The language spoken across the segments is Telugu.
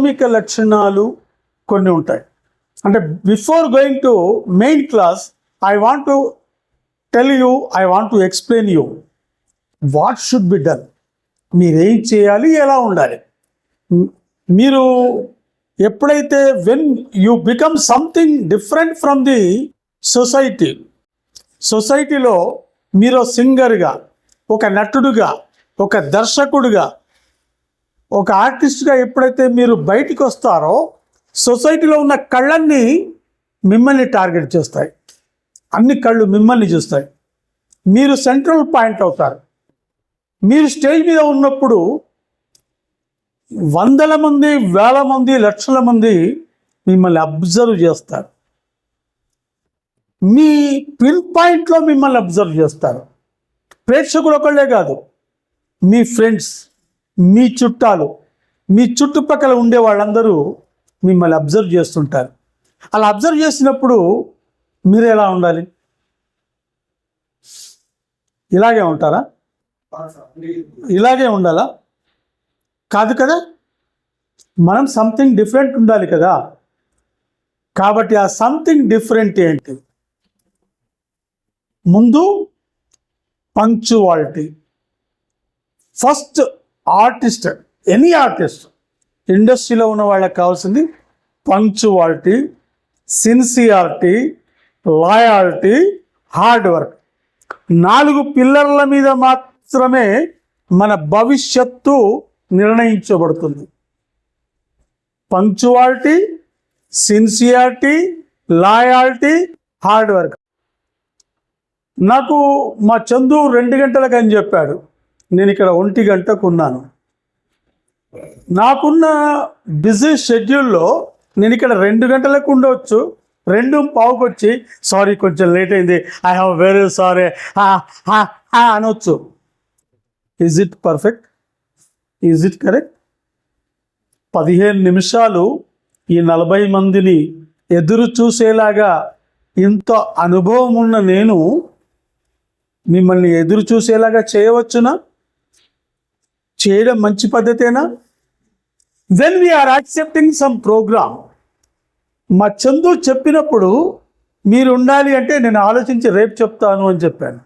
ప్రాథమిక లక్షణాలు కొన్ని ఉంటాయి. అంటే before going to main class I want to tell you, I want to explain you what should be done. మీరేం చేయాలి, ఎలా ఉండాలి. మీరు ఎప్పుడైతే when you become something different from the సొసైటీలో మీరు సింగర్గా, ఒక నటుడుగా, ఒక దర్శకుడుగా, ఒక ఆర్టిస్ట్గా ఎప్పుడైతే మీరు బయటికి వస్తారో సొసైటీలో ఉన్న కళ్ళన్నీ మిమ్మల్ని టార్గెట్ చేస్తాయి. అన్ని కళ్ళు మిమ్మల్ని చూస్తాయి. మీరు సెంట్రల్ పాయింట్ అవుతారు. మీరు స్టేజ్ మీద ఉన్నప్పుడు వందల మంది, వేల మంది, లక్షల మంది మిమ్మల్ని అబ్జర్వ్ చేస్తారు. మీ పిన్ పాయింట్లో మిమ్మల్ని అబ్జర్వ్ చేస్తారు. ప్రేక్షకులు ఒకళ్ళే కాదు, మీ ఫ్రెండ్స్, మీ చుట్టాలు, మీ చుట్టుపక్కల ఉండే వాళ్ళందరూ మిమ్మల్ని అబ్జర్వ్ చేస్తుంటారు. అలా అబ్జర్వ్ చేసినప్పుడు మీరు ఎలా ఉండాలి? ఇలాగే ఉంటారా? ఇలాగే ఉండాలా? కాదు కదా. మనం సంథింగ్ డిఫరెంట్ ఉండాలి కదా. కాబట్టి ఆ సంథింగ్ డిఫరెంట్ ఏంటి? ముందు punctuality. First artist, any artist, ఇండస్ట్రీలో ఉన్న వాళ్ళకి కావాల్సింది punctuality, sincerity, loyalty, hard work. 4 పిల్లర్ల మీద మాత్రమే మన భవిష్యత్తు నిర్ణయించబడుతుంది. Punctuality, sincerity, loyalty, hard work. నాకు మా చందు 2 గంటలకు అని చెప్పాడు. నేను ఇక్కడ 1 గంటకు ఉన్నాను. నాకున్న బిజీ షెడ్యూల్లో నేను ఇక్కడ 2 గంటలకు ఉండవచ్చు, 2:15కి వచ్చి సారీ కొంచెం లేట్ అయింది, ఐ హ్యావ్ వెరీ సారీ అనొచ్చు. Is it perfect? Is it correct? 15 నిమిషాలు ఈ 40 మందిని ఎదురు చూసేలాగా ఇంత అనుభవం ఉన్న నేను మిమ్మల్ని ఎదురు చూసేలాగా చేయవచ్చునా? చేయడం మంచి పద్ధతేనా? When we are accepting some program, మా చందు చెప్పినప్పుడు మీరు ఉండాలి అంటే నేను ఆలోచించి రేపు చెప్తాను అని చెప్పాను.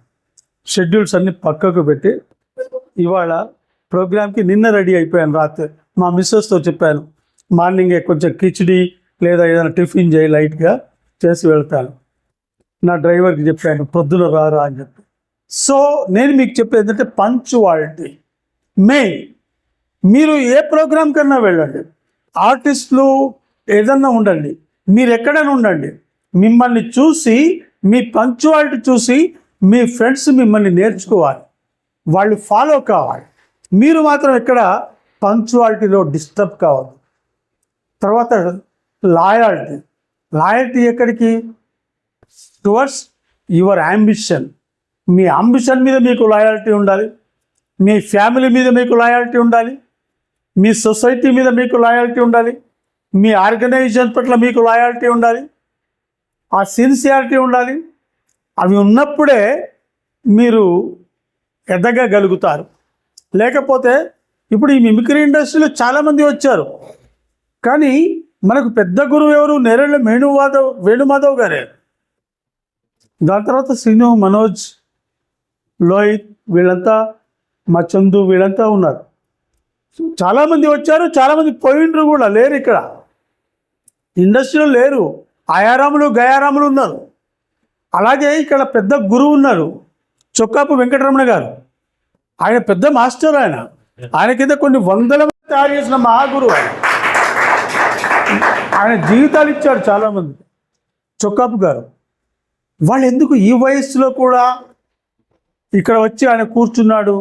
షెడ్యూల్స్ అన్నీ పక్కకు పెట్టి ఇవాళ ప్రోగ్రామ్కి నిన్న రెడీ అయిపోయాను. రాత్రి మా మిస్సెస్తో చెప్పాను, మార్నింగే కొంచెం కిచిడి లేదా ఏదైనా టిఫిన్ చేయి, లైట్గా చేసి వెళ్తాను. నా డ్రైవర్కి చెప్పాను పొద్దున రారా అని చెప్పి. సో నేను మీకు చెప్పేది ఏంటంటే పంక్చువాలిటీ మెయిన్. మీరు ఏ ప్రోగ్రామ్ కన్నా వెళ్ళండి, ఆర్టిస్టులు ఏదన్నా ఉండండి, మీరు ఎక్కడైనా ఉండండి, మిమ్మల్ని చూసి, మీ పంక్చువాలిటీ చూసి మీ ఫ్రెండ్స్ మిమ్మల్ని నేర్చుకోవాలి, వాళ్ళు ఫాలో కావాలి. మీరు మాత్రం ఎక్కడ పంక్చువాలిటీలో డిస్టర్బ్ కావద్దు. తర్వాత లాయల్టీ. లాయల్టీ ఎక్కడికి? Towards your ambition. Me ambition మీద మీకు లాయల్టీ ఉండాలి, మీ ఫ్యామిలీ మీద మీకు లాయల్టీ ఉండాలి, మీ సొసైటీ మీద మీకు లాయల్టీ ఉండాలి, మీ ఆర్గనైజేషన్ పట్ల మీకు లాయల్టీ ఉండాలి, ఆ సిన్సియారిటీ ఉండాలి. అవి ఉన్నప్పుడే మీరు ఎదగగలుగుతారు. లేకపోతే ఇప్పుడు ఈ మిమిక్రీ ఇండస్ట్రీలో చాలామంది వచ్చారు, కానీ మనకు పెద్ద గురువు ఎవరు? నేరేళ్ళ వేణుమాధవ్ గారే. దాని తర్వాత శ్రీను, మనోజ్, లోహిత్, వీళ్ళంతా, మా చందు, వీళ్ళంతా ఉన్నారు. చాలామంది వచ్చారు, చాలామంది పోయిండ్రు కూడా, లేరు ఇక్కడ ఇండస్ట్రీలో లేరు. ఆయారాములు, గయారాములు ఉన్నారు. అలాగే ఇక్కడ పెద్ద గురువు ఉన్నారు, చొక్కాపు వెంకటరమణ గారు. ఆయన పెద్ద మాస్టర్. ఆయన కింద కొన్ని వందల మంది తయారు చేసిన మహాగురువు. ఆయన జీవితాలు ఇచ్చాడు చాలామంది. చొక్కాపు గారు వాళ్ళు ఎందుకు ఈ వయస్సులో కూడా ఇక్కడ వచ్చి ఆయన కూర్చున్నాడు?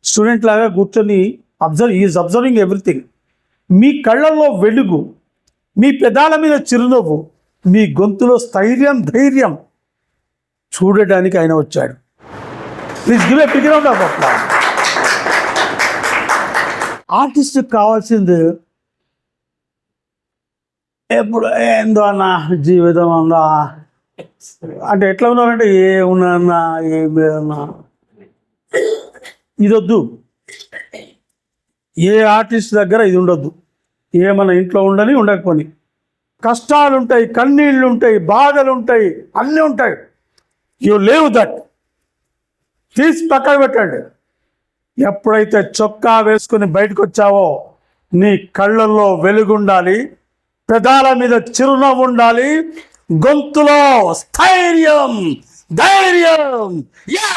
స్టూడెంట్ లాగా కూర్చొని అబ్జర్వింగ్ ఎవ్రీథింగ్. మీ కళ్ళల్లో వెలుగు, మీ పెదాల మీద చిరునవ్వు, మీ గొంతులో ధైర్యం చూడడానికి ఆయన వచ్చాడు. Please give a big round of applause. ఆర్టిస్ట్కి కావాల్సింది ఎప్పుడు ఏందో అన్న జీవితం అన్నా అంటే ఎట్లా ఉన్నారంటే ఏమున్నా ఏమన్నా ఇదొద్దు. ఏ ఆర్టిస్ట్ దగ్గర ఇది ఉండొద్దు. ఏమన్నా ఇంట్లో ఉండని ఉండకపోని, కష్టాలు ఉంటాయి, కన్నీళ్ళు ఉంటాయి, బాధలు ఉంటాయి, అన్నీ ఉంటాయి. You live that. తీసి పక్కన పెట్టండి. ఎప్పుడైతే చొక్కా వేసుకుని బయటకు వచ్చావో నీ కళ్ళల్లో వెలుగుండాలి, పెదాల మీద చిరునవ్వు ఉండాలి, గొంతులో స్థైర్యం, ధైర్యం. యా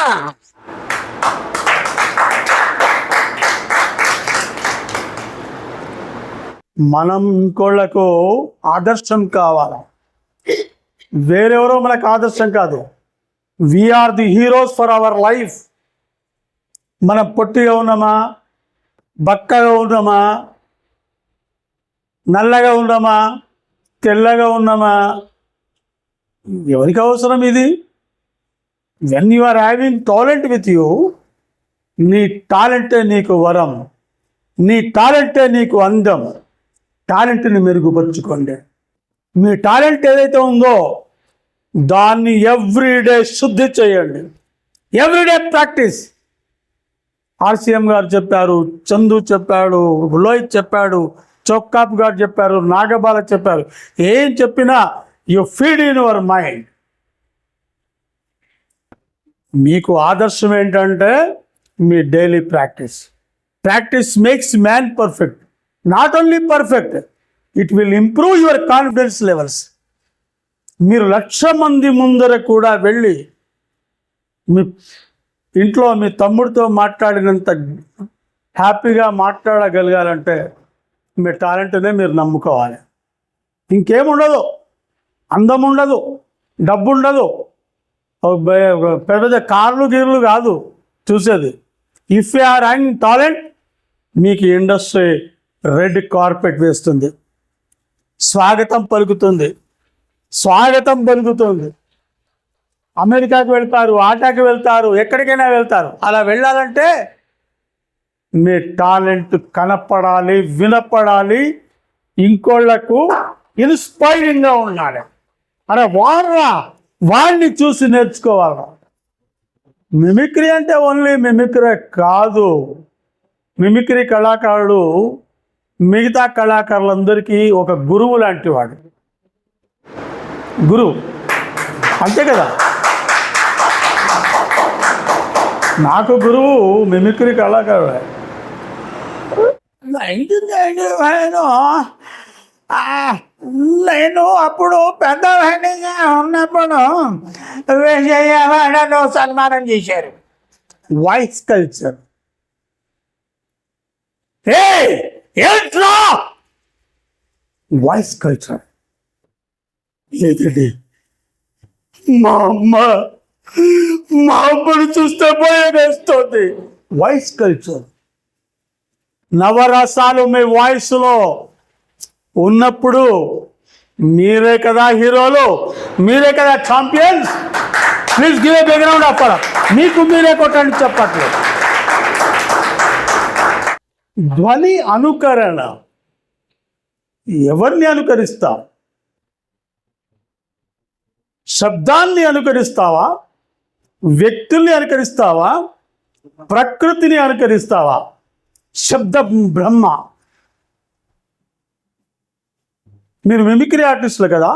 మనం ఇంకోళ్లకు ఆదర్శం కావాలి. వేరెవరో మనకు ఆదర్శం కాదు. We are the heroes for our life. మనం పొట్టిగా ఉన్నామా, బక్కగా ఉన్నామా, నల్లగా ఉన్నామా, తెల్లగా ఉన్నామా, ఎవరికి అవసరం ఇది? When you are having talent with you, నీ టాలెంటే నీకు వరం, నీ టాలెంటే నీకు అందం. టాలెంట్ని మెరుగుపరుచుకోండి. మీ టాలెంట్ ఏదైతే ఉందో దాన్ని ఎవ్రీడే శుద్ధి చేయండి. Everyday practice. ఆర్సీఎం గారు చెప్పారు, చందు చెప్పాడు, లోహిత్ చెప్పాడు, చౌకాప్ గారు చెప్పారు, నాగబాల చెప్పారు. ఏం చెప్పినా you feed in your mind. మీకు ఆదర్శం ఏంటంటే మీ daily practice. Practice makes man perfect. Not only perfect, it will improve your confidence levels. మీరు 1,00,000 మంది ముందర కూడా వెళ్ళి మీ ఇంట్లో మీ తమ్ముడితో మాట్లాడినంత హ్యాపీగా మాట్లాడగలగాలంటే మీ టాలెంట్నే మీరు నమ్ముకోవాలి. ఇంకేముండదు. అందం ఉండదు, డబ్బు ఉండదు, పెద్ద కార్లు గీర్లు కాదు చూసేది. If you are having talent, మీకు ఇండస్ట్రీ రెడ్ కార్పెట్ వేస్తుంది, స్వాగతం పలుకుతుంది, స్వాగతం పలుకుతుంది. అమెరికాకి వెళ్తారు, ఆటాకి వెళ్తారు, ఎక్కడికైనా వెళ్తారు. అలా వెళ్ళాలంటే మీ టాలెంట్ కనపడాలి, వినపడాలి, ఇంకోళ్లకు ఇన్స్పైరింగ్గా ఉండాలి. అరే వాడిని చూసి నేర్చుకోవాలి. మిమిక్రీ అంటే ఓన్లీ మిమిక్రీ కాదు. మిమిక్రీ కళాకారుడు మిగతా కళాకారులందరికీ ఒక గురువు లాంటి వాడు. గురువు అంతే కదా. నాకు గురువు మిమిక్రీ కళాకారుడే. నేను అప్పుడు పెద్దవాడిగా ఉన్నప్పుడు విజయవాడలో సన్మానం చేశారు. Voice culture. ఏంట్రా వాయిస్ కల్చర్ లేదండి. మా అమ్మను చూస్తే భయమేస్తుంది. Voice culture. నవరసాలు మీ వాయిస్లో ఉన్నప్పుడు మీరే కదా హీరోలు, మీరే కదా champions. Please give a background అప్పడ. మీకు మీరే కొట్టండి చెప్పట్లేదు. ధ్వని అనుకరణ. ఎవరిని అనుకరిస్తావు? శబ్దాన్ని అనుకరిస్తావా? వ్యక్తుల్ని అనుకరిస్తావా? ప్రకృతిని అనుకరిస్తావా? శబ్ద బ్రహ్మ. మీరు మిమిక్రీ ఆర్టిస్టులు కదా,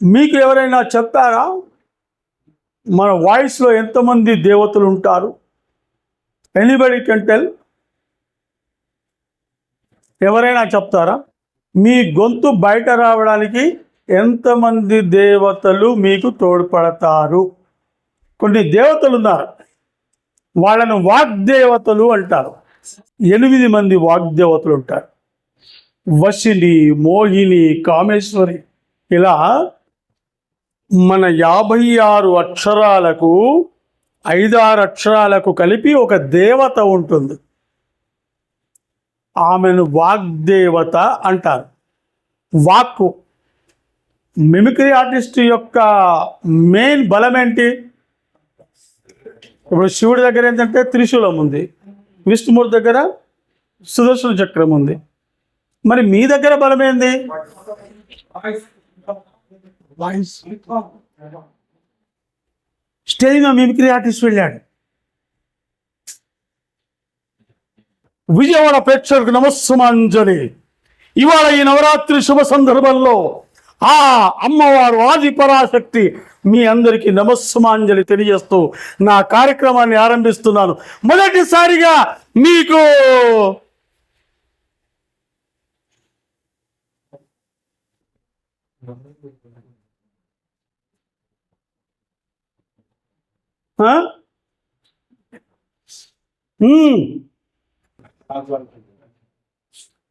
మీకు ఎవరైనా చెప్పారా మన వాయిస్లో ఎంతమంది దేవతలు ఉంటారు? Anybody can tell? ఎవరైనా చెప్తారా? మీ గొంతు బయట రావడానికి ఎంతమంది దేవతలు మీకు తోడ్పడతారు? కొన్ని దేవతలు ఉన్నారు, వాళ్ళను వాగ్దేవతలు అంటారు. 8 మంది వాగ్దేవతలు ఉంటారు. వశిని, మోహిని, కామేశ్వరి. ఇలా మన 56 అక్షరాలకు 5-6 అక్షరాలకు కలిపి ఒక దేవత ఉంటుంది. ఆమెను వాగ్దేవత అంటారు. వాక్కు. మిమిక్రీ ఆర్టిస్ట్ యొక్క మెయిన్ బలం ఏంటి? ఇప్పుడు శివుడి దగ్గర ఏంటంటే త్రిశూలం ఉంది, విష్ణుమూర్తి దగ్గర సుదర్శన చక్రం ఉంది. మరి మీ దగ్గర బలం ఏంది? వాయిస్. స్టేజ్ మీద మిమిక్రీ ఆర్టిస్ట్ వెళ్ళాడు, విజయవాడ ప్రేక్షకులకు నమస్సుమాంజలి. ఇవాళ ఈ నవరాత్రి శుభ సందర్భంలో ఆ అమ్మవారు ఆది పరాశక్తి మీ అందరికీ నమస్సుమాంజలి తెలియజేస్తూ నా కార్యక్రమాన్ని ఆరంభిస్తున్నాను. మొదటిసారిగా మీకు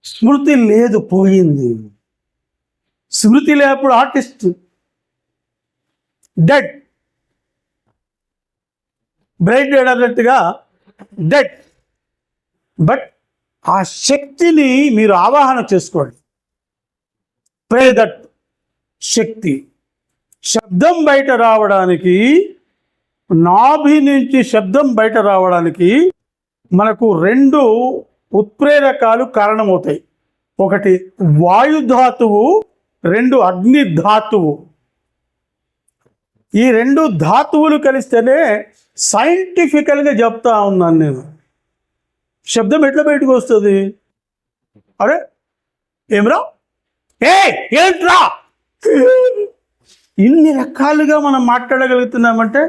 స్మృతి లేదు, పోయింది. స్మృతి లేనప్పుడు ఆర్టిస్ట్ డెడ్, బ్రైట్ డెడ్ అన్నట్టుగా డెడ్. బట్ ఆ శక్తిని మీరు ఆవాహన చేసుకోండి. ప్రే దట్ శక్తి. శబ్దం బయట రావడానికి, నాభి నుంచి శబ్దం బయట రావడానికి మనకు 2 ఉత్ప్రేరకాలు కారణమవుతాయి. ఒకటి వాయుధాతువు, 2 అగ్ని ధాతువు. ఈ 2 ధాతువులు కలిస్తేనే సైంటిఫికల్గా చెప్తా ఉన్నాను నేను. శబ్దం ఎట్లా బయటకు వస్తుంది? అరే ఏమ్రా, ఏంట్రా, ఇన్ని రకాలుగా మనం మాట్లాడగలుగుతున్నామంటే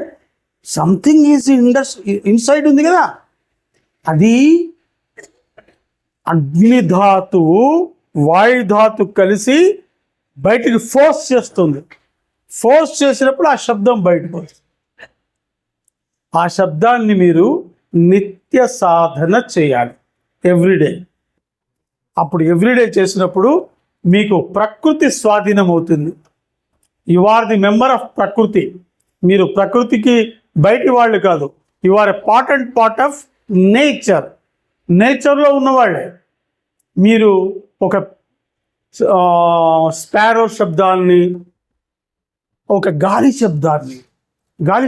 సంథింగ్ ఈజ్ ఇన్సైడ్ ఉంది కదా. అది అగ్నిధాతువు వాయుధాతు కలిసి బయటికి ఫోర్స్ చేస్తుంది. ఫోర్స్ చేసినప్పుడు ఆ శబ్దం బయటకు వస్తుంది. ఆ శబ్దాన్ని మీరు నిత్య సాధన చేయాలి, ఎవ్రీడే. అప్పుడు ఎవ్రీడే చేసినప్పుడు మీకు ప్రకృతి స్వాధీనం అవుతుంది. You are the member of prakriti. మీరు ప్రకృతికి బయటి వాళ్ళు కాదు. You are a part and part of nature. నేచర్లో ఉన్నవాళ్ళే. మీరు ఒక స్పారో శబ్దాన్ని, ఒక గాలి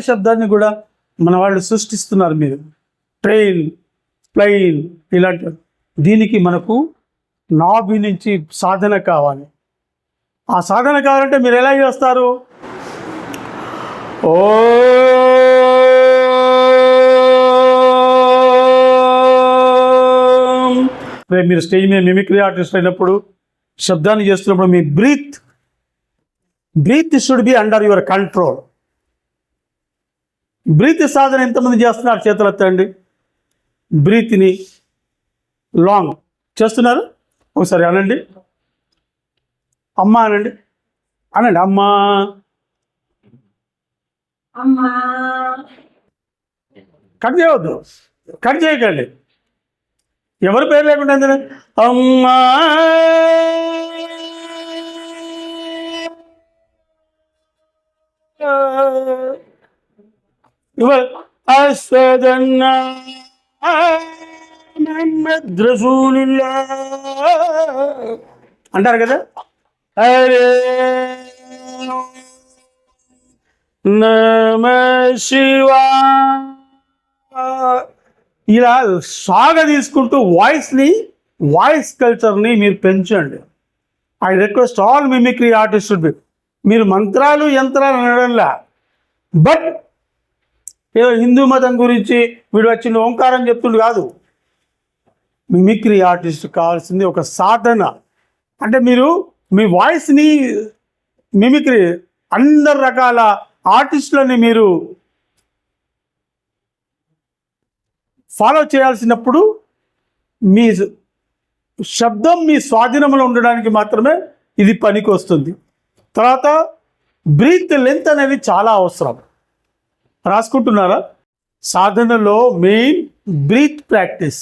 శబ్దాన్ని కూడా మన వాళ్ళు సృష్టిస్తున్నారు. మీరు ట్రైన్, ప్లైన్ ఇలాంటి. దీనికి మనకు నాభి నుంచి సాధన కావాలి. ఆ సాధన కావాలంటే మీరు ఎలా చేస్తారు? ఓ మీరు స్టేజ్ మీద మిమిక్రీ ఆర్టిస్ట్ అయినప్పుడు, శబ్దాన్ని చేస్తున్నప్పుడు మీ breath should be under your control. Breath సాధన ఎంతమంది చేస్తున్నారు? చేతులు ఎత్తండి. బ్రీత్ని లాంగ్ చేస్తున్నారు? ఒకసారి అనండి. అమ్మ అనండి. అమ్మా. కట్ చేయవద్దు, కట్ చేయకండి. ఎవరి పేరు లేకుండా అమ్మా. అంటారు కదా. అరే నమ శివా. ఇలా సాగ తీసుకుంటూ వాయిస్ కల్చర్ని మీరు పెంచండి. I request all mimicry artist be. మీరు మంత్రాలు యంత్రాలు అనడంలా, బట్ ఏదో హిందూ మతం గురించి వీడు వచ్చిన ఓంకారం చెప్తుండు కాదు. మిమిక్రీ ఆర్టిస్ట్ కావాల్సింది ఒక సాధన. అంటే మీరు మీ వాయిస్ని మిమిక్రీ, అందరు రకాల ఆర్టిస్టులని మీరు ఫాలో చేయాల్సినప్పుడు మీ శబ్దం మీ స్వాధీనంలో ఉండడానికి మాత్రమే ఇది పనికి వస్తుంది. తర్వాత బ్రీత్ లెంత్ అనేది చాలా అవసరం. రాసుకుంటున్నారా? సాధనలో మెయిన్ బ్రీత్ ప్రాక్టీస్.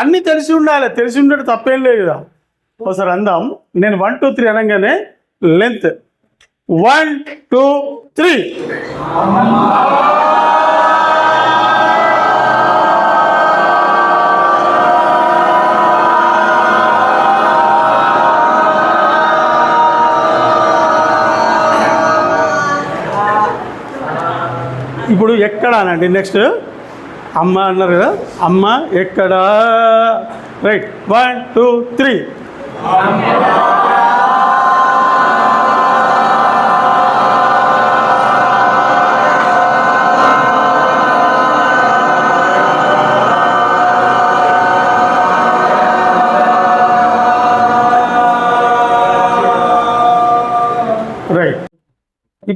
అన్నీ తెలిసి ఉండాలి. తెలిసి ఉండడం తప్పేం లేదు కదా. ఒకసారి అందాం. నేను 1 2 3 అనగానే లెంత్ 1 2 3. ఇప్పుడు ఎక్కడ అనండి. నెక్స్ట్ అమ్మ అన్నారు కదా. అమ్మ ఎక్కడ? రైట్. 1 2 3.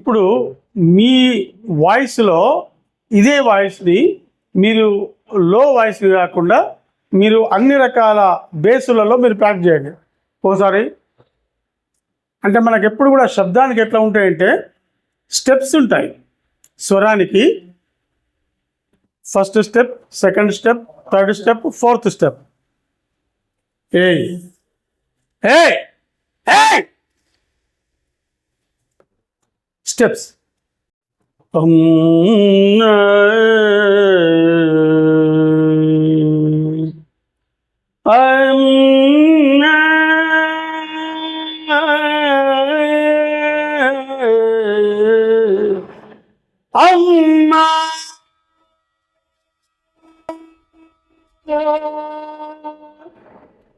ఇప్పుడు మీ వాయిస్లో ఇదే వాయిస్ని మీరు లో వాయిస్ కాకుండా మీరు అన్ని రకాల బేసులలో మీరు ప్రాక్టీస్ చేయండి ఓసారి. అంటే మనకు ఎప్పుడు కూడా శబ్దానికి ఎట్లా ఉంటాయంటే స్టెప్స్ ఉంటాయి. స్వరానికి first step, second step, third step, fourth step. ఏ ఏ స్టెప్స్. అమ్మా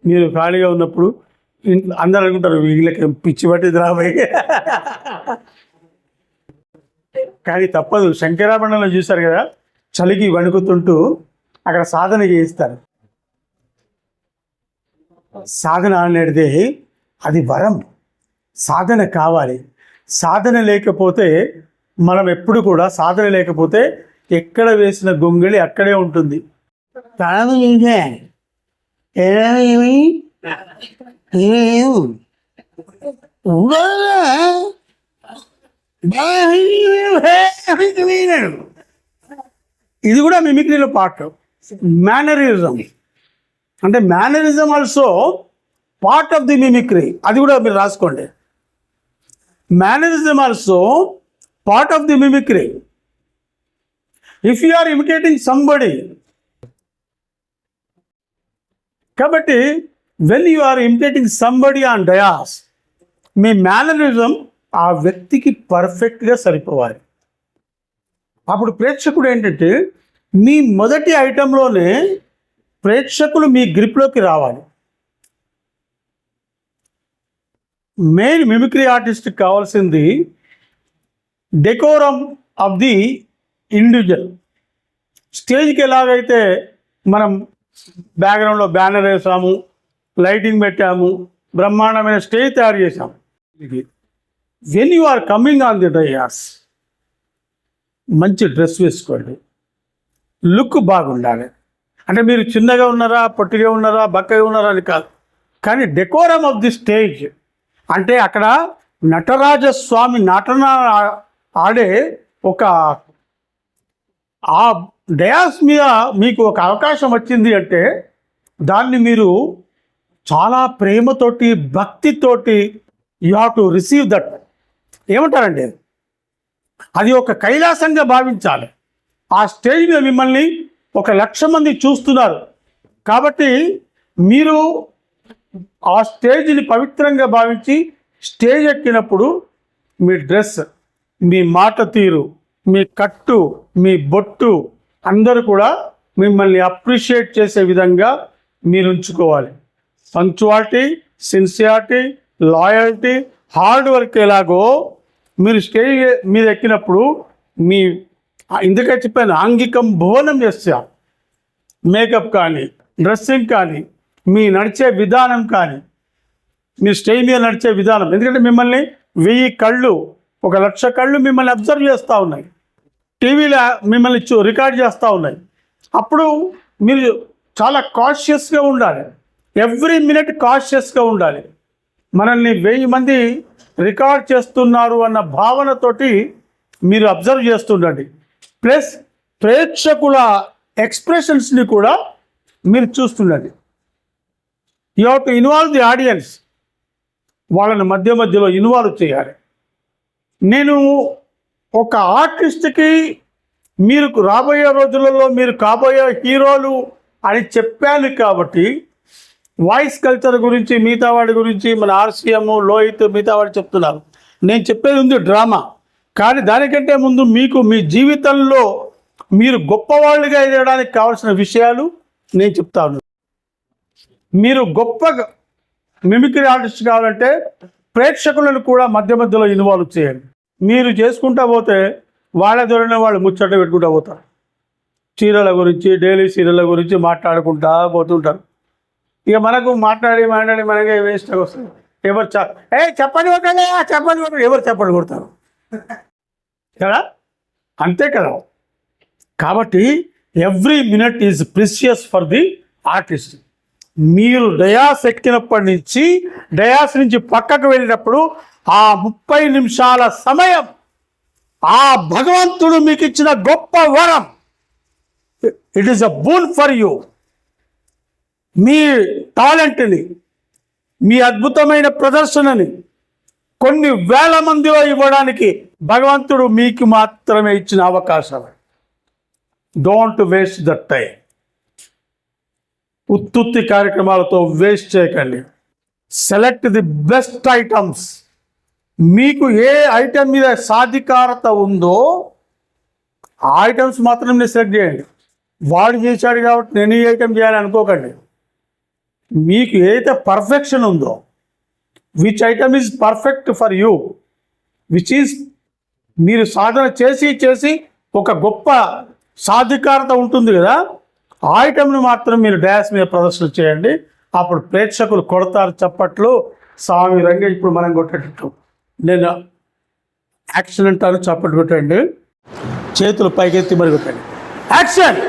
మీరు ఖాళీగా ఉన్నప్పుడు అందరూ అనుకుంటారు వీళ్ళకి పిచ్చి పట్టింది రాబోయే. కానీ తప్పదు. శంకరాభరణంలో చూశారు కదా, చలికి వణుకుతుంటూ అక్కడ సాధన చేయిస్తారు. సాధన అనేది అది వరం. సాధన కావాలి. సాధన లేకపోతే మనం ఎప్పుడు కూడా సాధన లేకపోతే ఎక్కడ వేసిన గొంగళి అక్కడే ఉంటుంది. ఇది కూడా మిమిక్రీలో పార్ట్. మేనరిజం అంటే mannerism also part of the mimicry. అది కూడా మీరు రాసుకోండి. Mannerism also part of the mimicry. If you are imitating somebody, కాబట్టి when you are imitating somebody on dais, మీ మేనరిజం ఆ వ్యక్తికి పర్ఫెక్ట్గా సరిపోవాలి. అప్పుడు ప్రేక్షకుడు ఏంటంటే మీ మొదటి ఐటెంలోనే ప్రేక్షకులు మీ గ్రిప్లోకి రావాలి. మెయిన్ మిమిక్రీ ఆర్టిస్ట్కి కావాల్సింది డెకోరం ఆఫ్ ది ఇండివిజువల్. స్టేజ్కి ఎలాగైతే మనం బ్యాక్గ్రౌండ్లో బ్యానర్ వేసాము, లైటింగ్ పెట్టాము, బ్రహ్మాండమైన స్టేజ్ తయారు చేసాము. When you are coming on the dais, మంచి డ్రెస్ వేసుకోండి, లుక్ బాగుండాలి. అంటే మీరు చిన్నగా ఉన్నారా, పొట్టిగా ఉన్నారా, బక్కగా ఉన్నారా అని కాదు, కానీ డెకోరం ఆఫ్ ది స్టేజ్ అంటే అక్కడ నటరాజస్వామి నటన ఆడే ఒక ఆ డయాస్ మీద మీకు ఒక అవకాశం వచ్చింది అంటే దాన్ని మీరు చాలా ప్రేమతోటి, భక్తితోటి you have to receive that. ఏమంటారండి, అది ఒక కైలాసంగా భావించాలి. ఆ స్టేజ్ మీద మిమ్మల్ని 1,00,000 మంది చూస్తున్నారు కాబట్టి మీరు ఆ స్టేజ్ని పవిత్రంగా భావించి స్టేజ్ ఎక్కినప్పుడు మీ డ్రెస్, మీ మాట తీరు, మీ కట్టు, మీ బొట్టు అందరూ కూడా మిమ్మల్ని అప్రిషియేట్ చేసే విధంగా మీరు ఉంచుకోవాలి. Punctuality, sincerity, loyalty, hard work ఎలాగో మీరు స్టేజ్ మీద ఎక్కినప్పుడు మీ ఇందుకే చెప్పాను, ఆంగికం భువనం చేస్తా. మేకప్ కానీ, డ్రెస్సింగ్ కానీ, మీ నడిచే విధానం కానీ, మీ స్టేజ్ మీద నడిచే విధానం. ఎందుకంటే మిమ్మల్ని 1000 కళ్ళు, 1,00,000 కళ్ళు మిమ్మల్ని అబ్జర్వ్ చేస్తూ ఉన్నాయి, టీవీలో మిమ్మల్ని రికార్డ్ చేస్తూ ఉన్నాయి. అప్పుడు మీరు చాలా కాషియస్గా ఉండాలి. ఎవ్రీ మినిట్ కాషియస్గా ఉండాలి. మనల్ని 1000 మంది రికార్డ్ చేస్తున్నారు అన్న భావనతోటి మీరు అబ్జర్వ్ చేస్తుండండి. ప్లస్ ప్రేక్షకుల ఎక్స్ప్రెషన్స్ని కూడా మీరు చూస్తుండండి. You have to involve the audience. వాళ్ళని మధ్యలో ఇన్వాల్వ్ చేయాలి. నేను ఒక ఆర్టిస్ట్కి మీరు రాబోయే రోజులలో మీరు కాబోయే హీరోలు అని చెప్పాను కాబట్టి వాయిస్ కల్చర్ గురించి, మిగతా వాడి గురించి మన ఆర్సీఎం, లోహిత్, మిగతా వాడు చెప్తున్నారు. నేను చెప్పేది ఉంది డ్రామా. కానీ దానికంటే ముందు మీకు మీ జీవితంలో మీరు గొప్పవాళ్ళుగా ఎదగడానికి కావాల్సిన విషయాలు నేను చెప్తాను. మీరు గొప్ప మిమిక్రీ ఆర్టిస్ట్ కావాలంటే ప్రేక్షకులను కూడా మధ్యలో ఇన్వాల్వ్ చేయండి. మీరు చేసుకుంటా పోతే వాళ్ళ దొరికిన వాళ్ళు ముచ్చట పెట్టుకుంటూ పోతారు. చీరల గురించి, డైలీ సీరియళ్ళ గురించి మాట్లాడుకుంటా పోతుంటారు. ఇక మనకు మాట్లాడి మనకే వేస్ట్గా వస్తుంది. ఎవరు చెప్పండి కొట్టండి, చెప్పండి కొట్టండి, ఎవరు చెప్పండి కొడతారు. కదా, అంతే కదా. కాబట్టి every minute is precious for the artist. మీరు డయాస్ ఎక్కినప్పటి నుంచి డయాస్ నుంచి పక్కకు వెళ్ళినప్పుడు ఆ 30 నిమిషాల సమయం ఆ భగవంతుడు మీకు ఇచ్చిన గొప్ప వరం. It is a boon for you. మీ టాలెంట్ని, మీ అద్భుతమైన ప్రదర్శనని కొన్ని వేల మందిలో ఇవ్వడానికి భగవంతుడు మీకు మాత్రమే ఇచ్చిన అవకాశం. Don't waste the time. ఉత్తుత్తి కార్యక్రమాలతో వేస్ట్ చేయకండి. Select the best items. మీకు ఏ ఐటమ్ మీద సాధికారత ఉందో ఆ ఐటమ్స్ మాత్రం మీరు సెలెక్ట్ చేయండి. వాడు చేశాడు కాబట్టి నేను ఈ ఐటమ్ చేయాలి అనుకోకండి. మీకు ఏదైతే పర్ఫెక్షన్ ఉందో, which item is perfect for you, which is మీరు సాధన చేసి చేసి ఒక గొప్ప సాధికారత ఉంటుంది కదా, ఆ ఐటమ్ని మాత్రం మీరు డ్యాన్స్ మీద ప్రదర్శన చేయండి. అప్పుడు ప్రేక్షకులు కొడతారు చప్పట్లు. స్వామి రంగ ఇప్పుడు మనం కొట్టేటట్టు నేను యాక్షన్ అంటాను, చప్పట్లు కొట్టండి, చేతులు పైకెత్తి మరి కొట్టండి. యాక్షన్.